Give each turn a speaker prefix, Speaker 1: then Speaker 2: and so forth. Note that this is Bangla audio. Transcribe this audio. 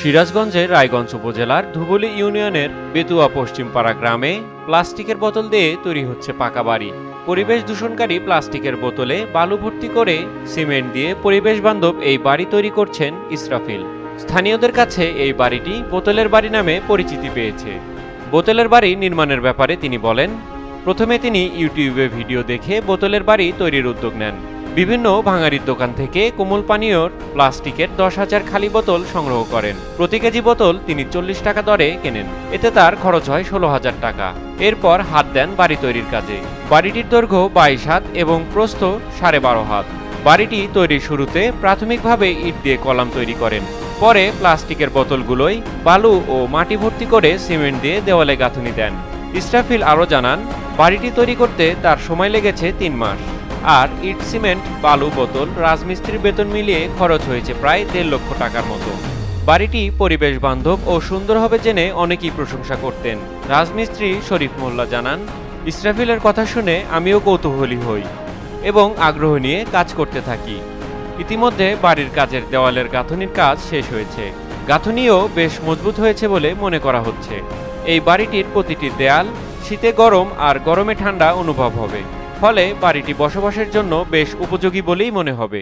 Speaker 1: সিরাজগঞ্জের রায়গঞ্জ উপজেলার ধুবুলি ইউনিয়নের বেতুয়া পশ্চিমপাড়া গ্রামে প্লাস্টিকের বোতল দিয়ে তৈরি হচ্ছে পাকা বাড়ি। পরিবেশ দূষণকারী প্লাস্টিকের বোতলে বালু ভর্তি করে সিমেন্ট দিয়ে পরিবেশ বান্ধব এই বাড়ি তৈরি করছেন ইসরাফিল। স্থানীয়দের কাছে এই বাড়িটি বোতলের বাড়ি নামে পরিচিতি পেয়েছে। বোতলের বাড়ি নির্মাণের ব্যাপারে তিনি বলেন, প্রথমে তিনি ইউটিউবে ভিডিও দেখে বোতলের বাড়ি তৈরির উদ্যোগ নেন। বিভিন্ন ভাঙারির দোকান থেকে কোমল পানীয়র প্লাস্টিকের 10,000 খালি বোতল সংগ্রহ করেন। প্রতি কেজি বোতল তিনি 40 টাকা দরে কেনেন। এতে তার খরচ হয় 16,000 টাকা। এরপর হাত দেন বাড়ি তৈরির কাজে। বাড়িটির দৈর্ঘ্য 22 হাত এবং প্রস্থ 12.5 হাত। বাড়িটি তৈরির শুরুতে প্রাথমিকভাবে ইট দিয়ে কলাম তৈরি করেন। পরে প্লাস্টিকের বোতলগুলোই বালু ও মাটি ভর্তি করে সিমেন্ট দিয়ে দেওয়ালে গাঁথুনি দেন। ইসরাফিল আরও জানান, বাড়িটি তৈরি করতে তার সময় লেগেছে 3 মাস। আর ইট, সিমেন্ট, বালু, বোতল, রাজমিস্ত্রির বেতন মিলিয়ে খরচ হয়েছে প্রায় 1.5 লক্ষ টাকার মতো। বাড়িটি পরিবেশ বান্ধব ও সুন্দর হবে জেনে অনেকেই প্রশংসা করতেন। রাজমিস্ত্রি শরীফ মোল্লা জানান, ইসরাফিলের কথা শুনে আমিও কৌতূহলী হই এবং আগ্রহ নিয়ে কাজ করতে থাকি। ইতিমধ্যে বাড়ির কাজের দেওয়ালের গাঁথনির কাজ শেষ হয়েছে। গাঁথনিও বেশ মজবুত হয়েছে বলে মনে করা হচ্ছে। এই বাড়িটির প্রতিটি দেয়াল শীতে গরম আর গরমে ঠান্ডা অনুভব হবে। ফলে বাড়িটি বসবাসের জন্য বেশ উপযোগী বলেই মনে হবে।